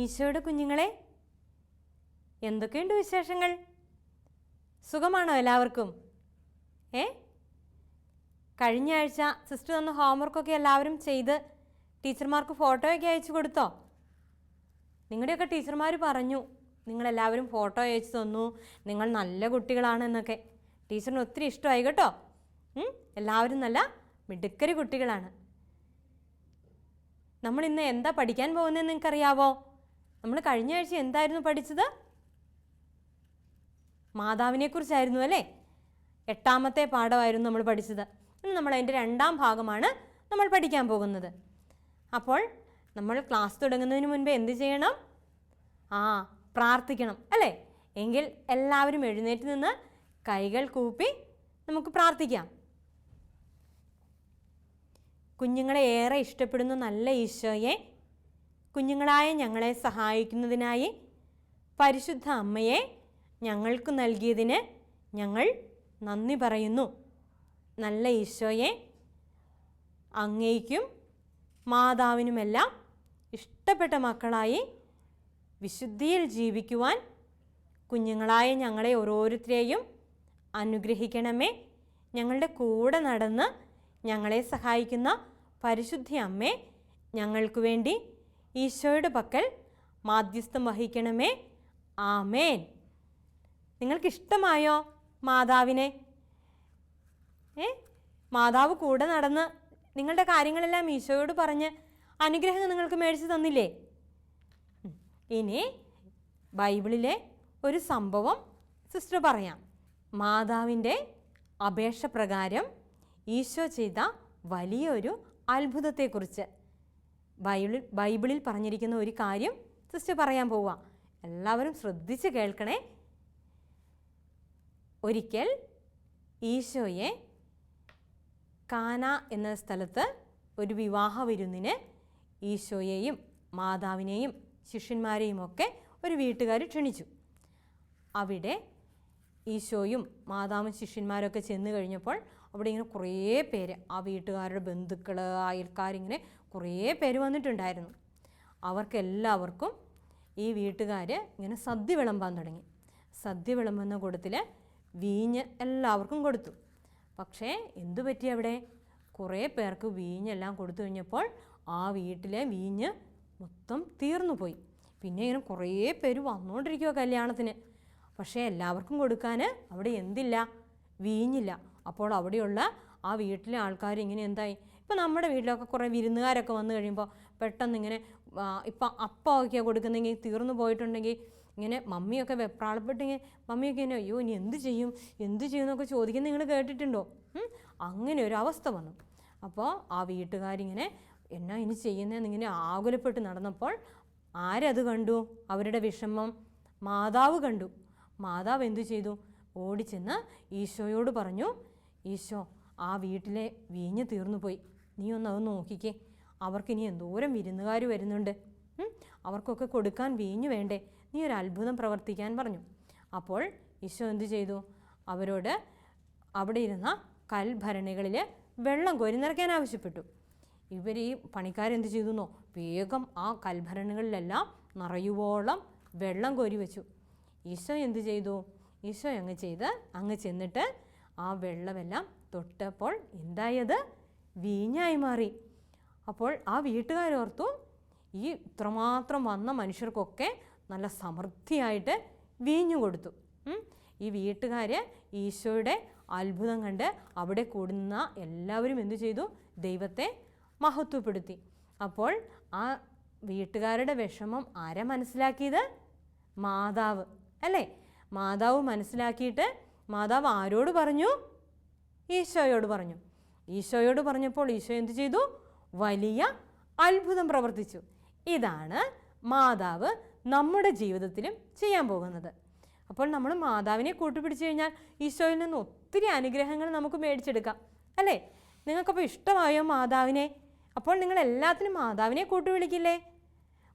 ഈശോയുടെ കുഞ്ഞുങ്ങളെ, എന്തൊക്കെയുണ്ട് വിശേഷങ്ങൾ? സുഖമാണോ എല്ലാവർക്കും? കഴിഞ്ഞ ആഴ്ച സിസ്റ്റർ തന്ന ഹോംവർക്കൊക്കെ എല്ലാവരും ചെയ്ത് ടീച്ചർമാർക്ക് ഫോട്ടോയൊക്കെ അയച്ചു കൊടുത്തോ? നിങ്ങളുടെയൊക്കെ ടീച്ചർമാർ പറഞ്ഞു നിങ്ങളെല്ലാവരും ഫോട്ടോ അയച്ചു തന്നു, നിങ്ങൾ നല്ല കുട്ടികളാണെന്നൊക്കെ. ടീച്ചറിന് ഒത്തിരി ഇഷ്ടമായി കേട്ടോ. എല്ലാവരും നല്ല മിടുക്കരി കുട്ടികളാണ്. നമ്മൾ ഇന്ന് എന്താ പഠിക്കാൻ പോകുന്നതെന്ന് നിങ്ങൾക്കറിയാവോ? നമ്മൾ കഴിഞ്ഞ ആഴ്ച എന്തായിരുന്നു പഠിച്ചത്? മാതാവിനെക്കുറിച്ചായിരുന്നു അല്ലേ? 8ാമത്തെ പാഠമായിരുന്നു നമ്മൾ പഠിച്ചത്. ഇന്ന് നമ്മൾ അതിൻ്റെ 2ാം ഭാഗമാണ് നമ്മൾ പഠിക്കാൻ പോകുന്നത്. അപ്പോൾ നമ്മൾ ക്ലാസ് തുടങ്ങുന്നതിന് മുൻപ് എന്ത് ചെയ്യണം? പ്രാർത്ഥിക്കണം അല്ലേ? എങ്കിൽ എല്ലാവരും എഴുന്നേറ്റ് നിന്ന് കൈകൾ കൂപ്പി നമുക്ക് പ്രാർത്ഥിക്കാം. കുഞ്ഞുങ്ങളെ ഏറെ ഇഷ്ടപ്പെടുന്ന നല്ല ഈശോയെ, കുഞ്ഞുങ്ങളായ ഞങ്ങളെ സഹായിക്കുന്നതിനായി പരിശുദ്ധ അമ്മയെ ഞങ്ങൾക്ക് നൽകിയതിന് ഞങ്ങൾ നന്ദി പറയുന്നു. നല്ല ഈശോയെ, അങ്ങേയ്ക്കും മാതാവിനുമെല്ലാം ഇഷ്ടപ്പെട്ട മക്കളായി വിശുദ്ധിയിൽ ജീവിക്കുവാൻ കുഞ്ഞുങ്ങളായ ഞങ്ങളെ ഓരോരുത്തരെയും അനുഗ്രഹിക്കണമേ. ഞങ്ങളുടെ കൂടെ നടന്ന് ഞങ്ങളെ സഹായിക്കുന്ന പരിശുദ്ധ അമ്മേ, ഞങ്ങൾക്ക് വേണ്ടി ഈശോയുടെ പക്കൽ മാധ്യസ്ഥം വഹിക്കണമേ. ആമേൻ. നിങ്ങൾക്കിഷ്ടമായോ മാതാവിനെ? മാതാവ് കൂടെ നടന്ന് നിങ്ങളുടെ കാര്യങ്ങളെല്ലാം ഈശോയോട് പറഞ്ഞ് അനുഗ്രഹം നിങ്ങൾക്ക് മേടിച്ച് തന്നില്ലേ? ഇനി ബൈബിളിലെ ഒരു സംഭവം സിസ്റ്റർ പറയാം. മാതാവിൻ്റെ അപേക്ഷ പ്രകാരം ഈശോ ചെയ്ത വലിയൊരു അത്ഭുതത്തെക്കുറിച്ച് ബൈബിളിൽ പറഞ്ഞിരിക്കുന്ന ഒരു കാര്യം സിസ്റ്റർ പറയാൻ പോവുക. എല്ലാവരും ശ്രദ്ധിച്ച് കേൾക്കണേ. ഒരിക്കൽ ഈശോയെ കാന എന്ന സ്ഥലത്ത് ഒരു വിവാഹ വിരുന്നിന് ഈശോയെയും മാതാവിനെയും ശിഷ്യന്മാരെയും ഒക്കെ ഒരു വീട്ടുകാർ ക്ഷണിച്ചു. അവിടെ ഈശോയും മാതാവും ശിഷ്യന്മാരൊക്കെ ചെന്ന് കഴിഞ്ഞപ്പോൾ അവിടെ ഇങ്ങനെ കുറേ പേര്, ആ വീട്ടുകാരുടെ ബന്ധുക്കൾ, അയൽക്കാരിങ്ങനെ കുറേ പേര് വന്നിട്ടുണ്ടായിരുന്നു. അവർക്കെല്ലാവർക്കും ഈ വീട്ടുകാർ ഇങ്ങനെ സദ്യ വിളമ്പാൻ തുടങ്ങി. സദ്യ വിളമ്പുന്ന കൂട്ടത്തിൽ വീഞ്ഞ് എല്ലാവർക്കും കൊടുത്തു. പക്ഷേ എന്തു പറ്റി? അവിടെ കുറേ പേർക്ക് വീഞ്ഞെല്ലാം കൊടുത്തു കഴിഞ്ഞപ്പോൾ ആ വീട്ടിലെ വീഞ്ഞ് മൊത്തം തീർന്നു പോയി. പിന്നെ ഇങ്ങനെ കുറേ പേര് വന്നുകൊണ്ടിരിക്കുക കല്യാണത്തിന്. പക്ഷേ എല്ലാവർക്കും കൊടുക്കാൻ അവിടെ എന്തില്ല? വീഞ്ഞില്ല. അപ്പോൾ അവിടെയുള്ള ആ വീട്ടിലെ ആൾക്കാർ ഇങ്ങനെ എന്തായി? ഇപ്പം നമ്മുടെ വീട്ടിലൊക്കെ കുറേ വിരുന്നുകാരൊക്കെ വന്നു കഴിയുമ്പോൾ പെട്ടെന്ന് ഇങ്ങനെ ഇപ്പം അപ്പമൊക്കെയാണ് കൊടുക്കുന്നെങ്കിൽ തീർന്നു പോയിട്ടുണ്ടെങ്കിൽ ഇങ്ങനെ മമ്മിയൊക്കെ വെപ്രാളപ്പെട്ടെങ്കിൽ മമ്മിയൊക്കെ ഇങ്ങനെ അയ്യോ ഇനി എന്ത് ചെയ്യും എന്നൊക്കെ ചോദിക്കുന്നത് നിങ്ങൾ കേട്ടിട്ടുണ്ടോ? അങ്ങനെ ഒരു അവസ്ഥ വന്നു. അപ്പോൾ ആ വീട്ടുകാരിങ്ങനെ എന്നാ ഇനി ചെയ്യുന്നതെന്നിങ്ങനെ ആകുലപ്പെട്ട് നടന്നപ്പോൾ ആരത് കണ്ടു? അവരുടെ വിഷമം മാതാവ് കണ്ടു. മാതാവ് എന്തു ചെയ്തു? ഓടിച്ചെന്ന് ഈശോയോട് പറഞ്ഞു, ഈശോ, ആ വീട്ടിലെ വീഞ്ഞ് തീർന്നു പോയി, നീ ഒന്ന് അത് നോക്കിക്കേ, അവർക്കിനി എന്തോരം വിരുന്നുകാർ വരുന്നുണ്ട്, അവർക്കൊക്കെ കൊടുക്കാൻ വീഞ്ഞ് വേണ്ടേ, നീ ഒരു അത്ഭുതം പ്രവർത്തിക്കാൻ പറഞ്ഞു. അപ്പോൾ ഈശോ എന്തു ചെയ്തു? അവരോട് അവിടെ ഇരുന്ന കൽഭരണികളിൽ വെള്ളം കോരി നിറയ്ക്കാൻ ആവശ്യപ്പെട്ടു. ഇവർ ഈ പണിക്കാരെന്ത് ചെയ്തുന്നോ, വേഗം ആ കൽഭരണികളിലെല്ലാം നിറയുവോളം വെള്ളം കോരി വെച്ചു. ഈശോ എന്തു ചെയ്തു? ഈശോ അങ്ങ് ചെന്നിട്ട് ആ വെള്ളമെല്ലാം തൊട്ടപ്പോൾ എന്തായത്? വീഞ്ഞായി മാറി. അപ്പോൾ ആ വീട്ടുകാരോർത്തു ഈ ഇത്രമാത്രം വന്ന മനുഷ്യർക്കൊക്കെ നല്ല സമൃദ്ധിയായിട്ട് വീഞ്ഞു കൊടുത്തു. ഈ വീട്ടുകാർ ഈശോയുടെ അത്ഭുതം കണ്ട് അവിടെ കൂടുന്ന എല്ലാവരും എന്തു ചെയ്തു? ദൈവത്തെ മഹത്വപ്പെടുത്തി. അപ്പോൾ ആ വീട്ടുകാരുടെ വിഷമം ആരാ മനസ്സിലാക്കിയത്? മാതാവ് അല്ലേ? മാതാവ് മനസ്സിലാക്കിയിട്ട് മാതാവ് ആരോട് പറഞ്ഞു? ഈശോയോട് പറഞ്ഞു. ഈശോയോട് പറഞ്ഞപ്പോൾ ഈശോ എന്തു ചെയ്തു? വലിയ അത്ഭുതം പ്രവർത്തിച്ചു. ഇതാണ് മാതാവ് നമ്മുടെ ജീവിതത്തിലും ചെയ്യാൻ പോകുന്നത്. അപ്പോൾ നമ്മൾ മാതാവിനെ കൂട്ടുപിടിച്ചു കഴിഞ്ഞാൽ ഈശോയിൽ നിന്ന് ഒത്തിരി അനുഗ്രഹങ്ങൾ നമുക്ക് മേടിച്ചെടുക്കാം അല്ലേ? നിങ്ങൾക്കപ്പോൾ ഇഷ്ടമായോ മാതാവിനെ? അപ്പോൾ നിങ്ങൾ എല്ലാത്തിനും മാതാവിനെ കൂട്ടുവിളിക്കില്ലേ?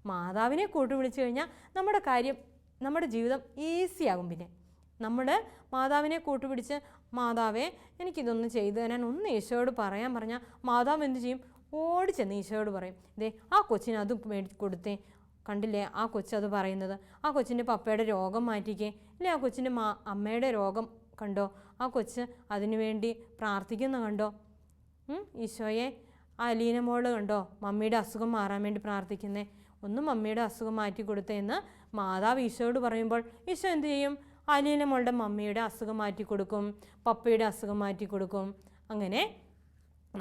മാതാവിനെ കൂട്ടുവിളിച്ചു കഴിഞ്ഞാൽ നമ്മുടെ കാര്യം, നമ്മുടെ ജീവിതം ഈസിയാകും. പിന്നെ നമ്മൾ മാതാവിനെ കൂട്ടുപിടിച്ച്, മാതാവേ എനിക്കിതൊന്ന് ചെയ്തു തരാൻ ഒന്ന് ഈശോയോട് പറയാൻ പറഞ്ഞാൽ മാതാവ് എന്ത് ചെയ്യും? ഓടിച്ചെന്ന് ഈശോയോട് പറയും, ദേ ആ കൊച്ചിന് അത് കൊടുത്തേ, കണ്ടില്ലേ ആ കൊച്ചത് പറയുന്നത്, ആ കൊച്ചിൻ്റെ പപ്പയുടെ രോഗം മാറ്റിക്കേ, ഇല്ലേ ആ കൊച്ചിൻ്റെ അമ്മയുടെ രോഗം കണ്ടോ, ആ കൊച്ച് അതിനു വേണ്ടി പ്രാർത്ഥിക്കുന്ന കണ്ടോ, ഈശോയെ ആ അലീന മോള് കണ്ടോ മമ്മിയുടെ അസുഖം മാറാൻ വേണ്ടി പ്രാർത്ഥിക്കുന്നേ, ഒന്ന് മമ്മിയുടെ അസുഖം മാറ്റി കൊടുത്തേ എന്ന് മാതാവ് ഈശോയോട് പറയുമ്പോൾ ഈശോ എന്ത് ചെയ്യും? അലീന മോളുടെ മമ്മിയുടെ അസുഖം മാറ്റി കൊടുക്കും, പപ്പയുടെ അസുഖം മാറ്റി കൊടുക്കും. അങ്ങനെ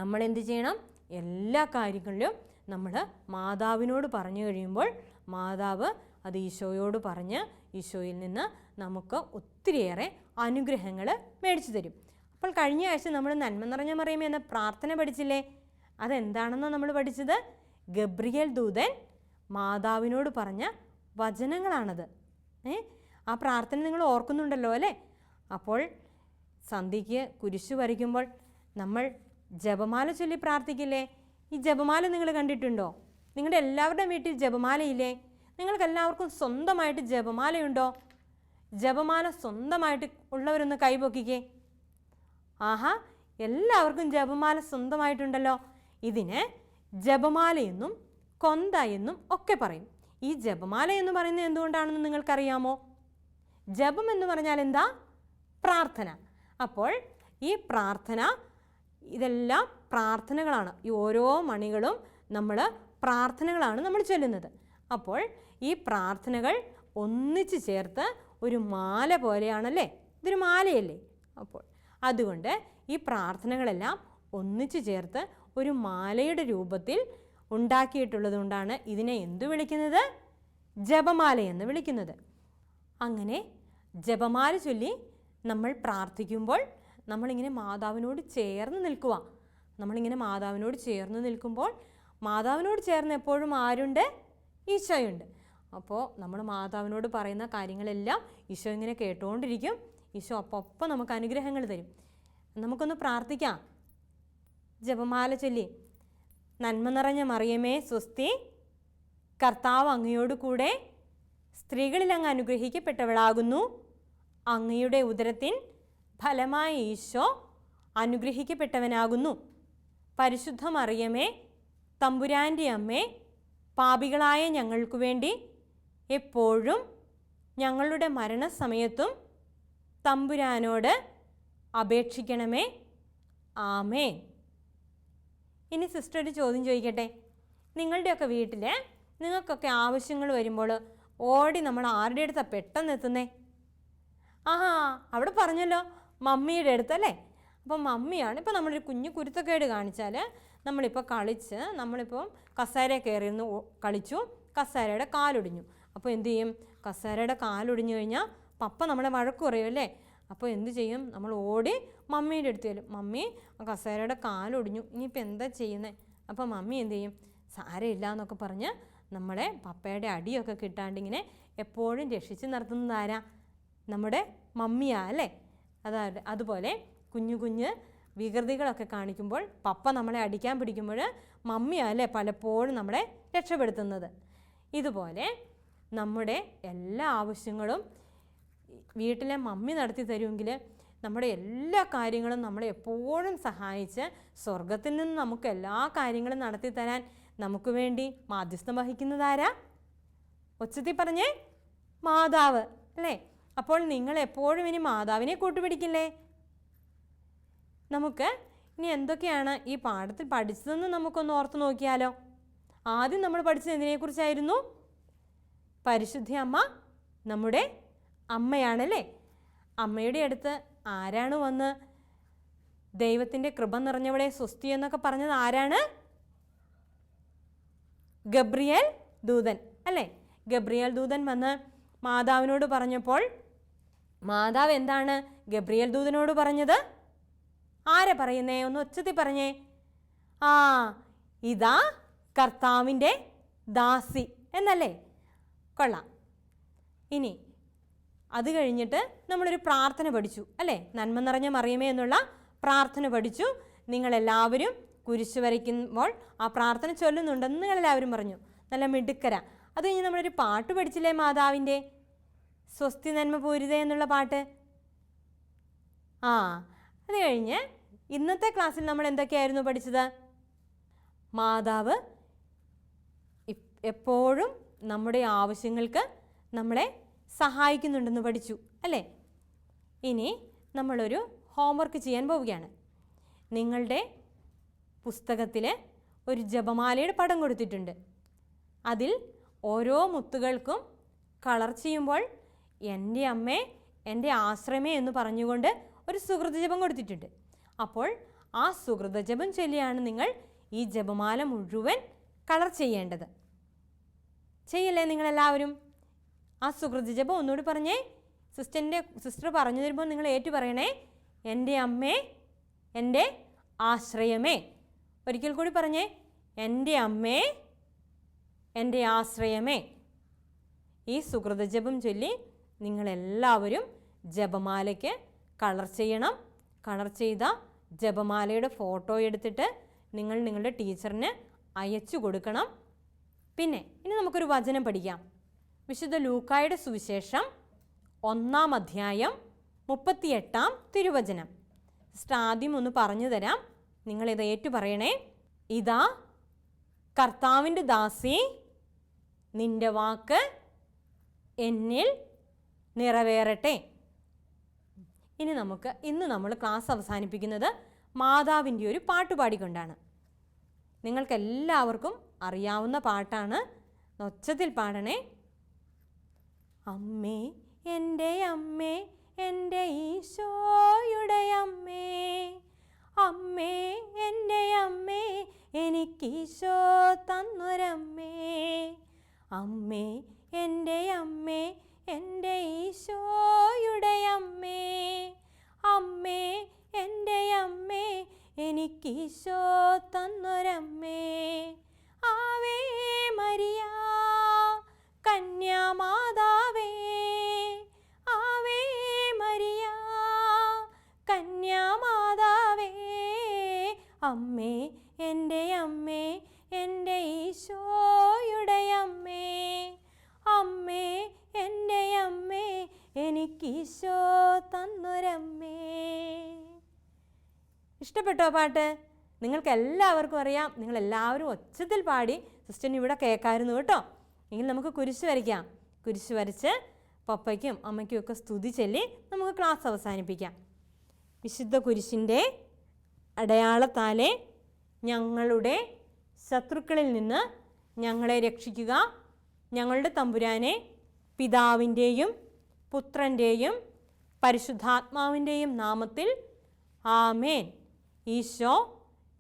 നമ്മൾ എന്ത് ചെയ്യണം? എല്ലാ കാര്യങ്ങളിലും നമ്മൾ മാതാവിനോട് പറഞ്ഞു കഴിയുമ്പോൾ മാതാവ് അത് ഈശോയോട് പറഞ്ഞ് ഈശോയിൽ നിന്ന് നമുക്ക് ഒത്തിരിയേറെ അനുഗ്രഹങ്ങൾ മേടിച്ചു തരും. അപ്പോൾ കഴിഞ്ഞ ആഴ്ച നമ്മൾ നന്മ നിറഞ്ഞ മറിയമേ എന്ന പ്രാർത്ഥന പഠിച്ചില്ലേ? അതെന്താണെന്ന് നമ്മൾ പഠിച്ചത്? ഗബ്രിയേൽ ദൂതൻ മാതാവിനോട് പറഞ്ഞ വചനങ്ങളാണത്. ആ പ്രാർത്ഥന നിങ്ങൾ ഓർക്കുന്നുണ്ടല്ലോ അല്ലേ? അപ്പോൾ സന്ധ്യയ്ക്ക് കുരിശു വരയ്ക്കുമ്പോൾ നമ്മൾ ജപമാല ചൊല്ലി പ്രാർത്ഥിക്കില്ലേ? ഈ ജപമാല നിങ്ങൾ കണ്ടിട്ടുണ്ടോ? നിങ്ങളുടെ എല്ലാവരുടെയും വീട്ടിൽ ജപമാലയില്ലേ? നിങ്ങൾക്ക് എല്ലാവർക്കും സ്വന്തമായിട്ട് ജപമാലയുണ്ടോ? ജപമാല സ്വന്തമായിട്ട് ഉള്ളവരൊന്ന് കൈപൊക്കിക്കേ. ആഹാ, എല്ലാവർക്കും ജപമാല സ്വന്തമായിട്ടുണ്ടല്ലോ. ഇതിന് ജപമാലയെന്നും കൊന്ത എന്നും ഒക്കെ പറയും. ഈ ജപമാല എന്ന് പറയുന്നത് എന്തുകൊണ്ടാണെന്ന് നിങ്ങൾക്കറിയാമോ? ജപം എന്ന് പറഞ്ഞാൽ എന്താ? പ്രാർത്ഥന. അപ്പോൾ ഈ പ്രാർത്ഥന, ഇതെല്ലാം പ്രാർത്ഥനകളാണ്. ഈ ഓരോ മണികളും പ്രാർത്ഥനകളാണ് നമ്മൾ ചൊല്ലുന്നത്. അപ്പോൾ ഈ പ്രാർത്ഥനകൾ ഒന്നിച്ച് ചേർത്ത് ഒരു മാല പോലെയാണല്ലേ? ഇതൊരു മാലയല്ലേ? അപ്പോൾ അതുകൊണ്ട് ഈ പ്രാർത്ഥനകളെല്ലാം ഒന്നിച്ച് ചേർത്ത് ഒരു മാലയുടെ രൂപത്തിൽ ഉണ്ടാക്കിയിട്ടുള്ളത് കൊണ്ടാണ് ഇതിനെ എന്തു വിളിക്കുന്നത്? ജപമാല എന്ന് വിളിക്കുന്നത്. അങ്ങനെ ജപമാല ചൊല്ലി നമ്മൾ പ്രാർത്ഥിക്കുമ്പോൾ നമ്മളിങ്ങനെ മാതാവിനോട് ചേർന്ന് നിൽക്കുക. നമ്മളിങ്ങനെ മാതാവിനോട് ചേർന്ന് നിൽക്കുമ്പോൾ മാതാവിനോട് ചേർന്ന് എപ്പോഴും ആരുണ്ട്? ഈശോയുണ്ട്. അപ്പോൾ നമ്മൾ മാതാവിനോട് പറയുന്ന കാര്യങ്ങളെല്ലാം ഈശോ ഇങ്ങനെ കേട്ടുകൊണ്ടിരിക്കും. ഈശോ അപ്പം നമുക്ക് അനുഗ്രഹങ്ങൾ തരും. നമുക്കൊന്ന് പ്രാർത്ഥിക്കാം. ജപമാല ചൊല്ലി. നന്മ നിറഞ്ഞ മറിയമേ സ്വസ്തി, കർത്താവ് അങ്ങയോട് കൂടെ, സ്ത്രീകളിൽ അങ്ങ് അനുഗ്രഹിക്കപ്പെട്ടവളാകുന്നു. അങ്ങയുടെ ഉദരത്തിൻ ഫലമായ ഈശോ അനുഗ്രഹിക്കപ്പെട്ടവനാകുന്നു. പരിശുദ്ധ മറിയമേ തമ്പുരാൻ്റെ അമ്മേ, പാപികളായ ഞങ്ങൾക്ക് വേണ്ടി എപ്പോഴും ഞങ്ങളുടെ മരണസമയത്തും തമ്പുരാനോട് അപേക്ഷിക്കണമേ. ആമേൻ. ഇനി സിസ്റ്റർ ഒരു ചോദ്യം ചോദിക്കട്ടെ. നിങ്ങളുടെയൊക്കെ വീട്ടിൽ നിങ്ങൾക്കൊക്കെ ആവശ്യങ്ങൾ വരുമ്പോൾ ഓടി നമ്മൾ ആരുടെ അടുത്താണ് പെട്ടെന്ന് എത്തുന്നേ? ആഹാ, അവിടെ പറഞ്ഞല്ലോ മമ്മിയുടെ അടുത്തല്ലേ? അപ്പം മമ്മിയാണ്. ഇപ്പോൾ നമ്മളൊരു കുഞ്ഞു കുരുത്തക്കേട് കാണിച്ചാൽ നമ്മളിപ്പോൾ നമ്മളിപ്പോൾ കസേര കയറിയിരുന്ന് കളിച്ചു, കസേരയുടെ കാലൊടിഞ്ഞു. അപ്പോൾ എന്തു ചെയ്യും? കസേരയുടെ കാലൊടിഞ്ഞു കഴിഞ്ഞാൽ പപ്പ നമ്മളെ വഴക്ക് പറയുമല്ലേ? അപ്പോൾ എന്ത് ചെയ്യും? നമ്മൾ ഓടി മമ്മീൻ്റെ അടുത്ത് ചെല്ലും. മമ്മി, കസേരയുടെ കാലൊടിഞ്ഞു, ഇനിയിപ്പോൾ എന്താ ചെയ്യുന്നത്? അപ്പോൾ മമ്മി എന്ത് ചെയ്യും? സാരമില്ല എന്നൊക്കെ പറഞ്ഞ് നമ്മളെ പപ്പയുടെ അടിയൊക്കെ കിട്ടാണ്ടിങ്ങനെ എപ്പോഴും രക്ഷിച്ച് നിർത്തുന്നത് ആരാ? നമ്മുടെ മമ്മിയാ അല്ലേ? അതുപോലെ കുഞ്ഞു കുഞ്ഞ് വികൃതികളൊക്കെ കാണിക്കുമ്പോൾ പപ്പ നമ്മളെ അടിക്കാൻ പിടിക്കുമ്പോൾ മമ്മിയാ അല്ലേ പലപ്പോഴും നമ്മളെ രക്ഷപ്പെടുത്തുന്നത്. ഇതുപോലെ നമ്മുടെ എല്ലാ ആവശ്യങ്ങളും വീട്ടിലെ മമ്മി നടത്തി തരുമെങ്കിൽ നമ്മുടെ എല്ലാ കാര്യങ്ങളും നമ്മളെ എപ്പോഴും സഹായിച്ച് സ്വർഗത്തിൽ നിന്ന് നമുക്ക് എല്ലാ കാര്യങ്ങളും നടത്തി തരാൻ നമുക്ക് വേണ്ടി മാധ്യസ്ഥം വഹിക്കുന്നതാരാ? ഒച്ചത്തിൽ പറഞ്ഞേ, മാതാവ് അല്ലേ? അപ്പോൾ നിങ്ങൾ എപ്പോഴും ഇനി മാതാവിനെ കൂട്ടുപിടിക്കില്ലേ? നമുക്ക് ഇനി എന്തൊക്കെയാണ് ഈ പാഠത്തിൽ പഠിച്ചതെന്ന് നമുക്കൊന്ന് ഓർത്ത് നോക്കിയാലോ? ആദ്യം നമ്മൾ പഠിച്ചത് എന്തിനെക്കുറിച്ചായിരുന്നു? പരിശുദ്ധ അമ്മ നമ്മുടെ അമ്മയാണല്ലേ? അമ്മയുടെ അടുത്ത് ആരാണ് വന്ന് ദൈവത്തിൻ്റെ കൃപ നിറഞ്ഞവളെ സ്വസ്തി എന്നൊക്കെ പറഞ്ഞത് ആരാണ്? ഗബ്രിയേൽ ദൂതൻ അല്ലേ? ഗബ്രിയേൽ ദൂതൻ വന്ന് മാതാവിനോട് പറഞ്ഞപ്പോൾ മാതാവ് എന്താണ് ഗബ്രിയേൽ ദൂതനോട് പറഞ്ഞത്? ആരെ പറയുന്നേ? ഒന്ന് ഒച്ചത്തിൽ പറഞ്ഞേ. ആ, ഇതാ കർത്താവിൻ്റെ ദാസി എന്നല്ലേ? കൊള്ളാം. ഇനി അത് കഴിഞ്ഞിട്ട് നമ്മളൊരു പ്രാർത്ഥന പഠിച്ചു അല്ലേ? നന്മ നിറഞ്ഞ മറിയമേ എന്നുള്ള പ്രാർത്ഥന പഠിച്ചു. നിങ്ങളെല്ലാവരും കുരിശ് വരയ്ക്കുമ്പോൾ ആ പ്രാർത്ഥന ചൊല്ലുന്നുണ്ടെന്ന് നിങ്ങളെല്ലാവരും പറഞ്ഞു. നല്ല മിടുക്കര അത് കഴിഞ്ഞ് നമ്മളൊരു പാട്ട് പഠിച്ചില്ലേ മാതാവിൻ്റെ, സ്വസ്തി നന്മ പൂരിത എന്നുള്ള പാട്ട്. അത് കഴിഞ്ഞ് ഇന്നത്തെ ക്ലാസ്സിൽ നമ്മൾ എന്തൊക്കെയായിരുന്നു പഠിച്ചത്? മാതാവ് എപ്പോഴും നമ്മുടെ ആവശ്യങ്ങൾക്ക് നമ്മളെ സഹായിക്കുന്നുണ്ടെന്ന് പഠിച്ചു അല്ലേ? ഇനി നമ്മളൊരു ഹോംവർക്ക് ചെയ്യാൻ പോവുകയാണ്. നിങ്ങളുടെ പുസ്തകത്തിൽ ഒരു ജപമാലയുടെ പടം കൊടുത്തിട്ടുണ്ട്. അതിൽ ഓരോ മുത്തുകൾക്കും കളർ ചെയ്യുമ്പോൾ എൻ്റെ അമ്മേ, എൻ്റെ ആശ്രമേ എന്ന് പറഞ്ഞുകൊണ്ട് ഒരു സുഹൃത ജപം കൊടുത്തിട്ടുണ്ട്. അപ്പോൾ ആ സുഹൃത ജപം ചൊല്ലിയാണ് നിങ്ങൾ ഈ ജപമാല മുഴുവൻ കളർ ചെയ്യേണ്ടത്. ചെയ്യല്ലേ നിങ്ങളെല്ലാവരും? ആ സുഹൃത ജപം ഒന്നുകൂടി പറഞ്ഞേ. സിസ്റ്റർ പറഞ്ഞു തരുമ്പോൾ നിങ്ങൾ ഏറ്റു പറയണേ. എൻ്റെ അമ്മേ, എൻ്റെ ആശ്രയമേ. ഒരിക്കൽ കൂടി പറഞ്ഞേ. എൻ്റെ അമ്മേ, എൻ്റെ ആശ്രയമേ. ഈ സുഹൃത ജപം ചൊല്ലി നിങ്ങളെല്ലാവരും ജപമാലയ്ക്ക് കളർ ചെയ്യണം. കളർ ചെയ്ത ജപമാലയുടെ ഫോട്ടോ എടുത്തിട്ട് നിങ്ങൾ നിങ്ങളുടെ ടീച്ചറിന് അയച്ചു കൊടുക്കണം. പിന്നെ ഇനി നമുക്കൊരു വചനം പഠിക്കാം. വിശുദ്ധ ലൂക്കായുടെ സുവിശേഷം 1-ാം അധ്യായം 38-ാം തിരുവചനം. സിസ്റ്റർ ആദ്യം ഒന്ന് പറഞ്ഞു തരാം, നിങ്ങളിത് ഏറ്റു പറയണേ. ഇതാ കർത്താവിൻ്റെ ദാസി, നിന്റെ വാക്ക് എന്നിൽ നിറവേറട്ടെ. ഇന്ന് നമ്മൾ ക്ലാസ് അവസാനിപ്പിക്കുന്നത് മാതാവിൻ്റെ ഒരു പാട്ട് പാടിക്കൊണ്ടാണ്. നിങ്ങൾക്കെല്ലാവർക്കും അറിയാവുന്ന പാട്ടാണ്. ഒച്ചത്തിൽ പാടണേ. അമ്മേ, എൻ്റെ അമ്മേ, എൻ്റെ ഈശോയുടെ അമ്മേ, അമ്മേ, എൻ്റെ അമ്മേ, എനിക്കീശോ തന്നൊരമ്മേ. അമ്മേ, എൻ്റെ അമ്മേ, എൻ്റെ ഈശോയുടെ അമ്മേ, അമ്മേ, എൻ്റെ അമ്മേ, എനിക്കീശോ തന്നൊരമ്മേ. ആവേ മരിയ കന്യാമാതാവേ, ആവേ മരിയ കന്യാമാതാവേ, അമ്മേ, എൻ്റെ അമ്മേ, എൻ്റെ ഈശോയുടെ അമ്മേ, അമ്മേ, എൻ്റെ അമ്മേ, എനിക്കീശോ തന്നൊരമ്മേ. ഇഷ്ടപ്പെട്ടോ പാട്ട്? നിങ്ങൾക്ക് എല്ലാവർക്കും അറിയാം. നിങ്ങളെല്ലാവരും ഒച്ചത്തിൽ പാടി സിസ്റ്ററിന് ഇവിടെ കേൾക്കാമായിരുന്നു കേട്ടോ. എങ്കിൽ നമുക്ക് കുരിശ് വരയ്ക്കാം. കുരിശ് വരച്ച് പപ്പയ്ക്കും അമ്മയ്ക്കും ഒക്കെ സ്തുതി ചൊല്ലി നമുക്ക് ക്ലാസ് അവസാനിപ്പിക്കാം. വിശുദ്ധ കുരിശിൻ്റെ അടയാളത്താലെ ഞങ്ങളുടെ ശത്രുക്കളിൽ നിന്ന് ഞങ്ങളെ രക്ഷിക്കുക. ഞങ്ങളുടെ തമ്പുരാനെ, പിതാവിൻ്റെയും പുത്രൻ്റെയും പരിശുദ്ധാത്മാവിൻ്റെയും നാമത്തിൽ ആമേൻ. ഈശോ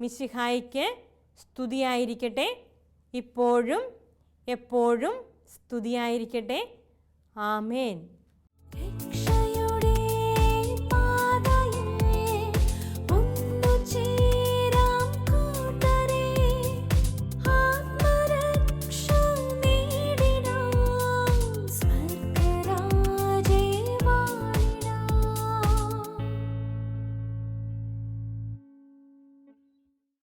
മിശിഹായിക്ക് സ്തുതിയായിരിക്കട്ടെ. ഇപ്പോഴും എപ്പോഴും സ്തുതിയായിരിക്കട്ടെ. ആമേൻ.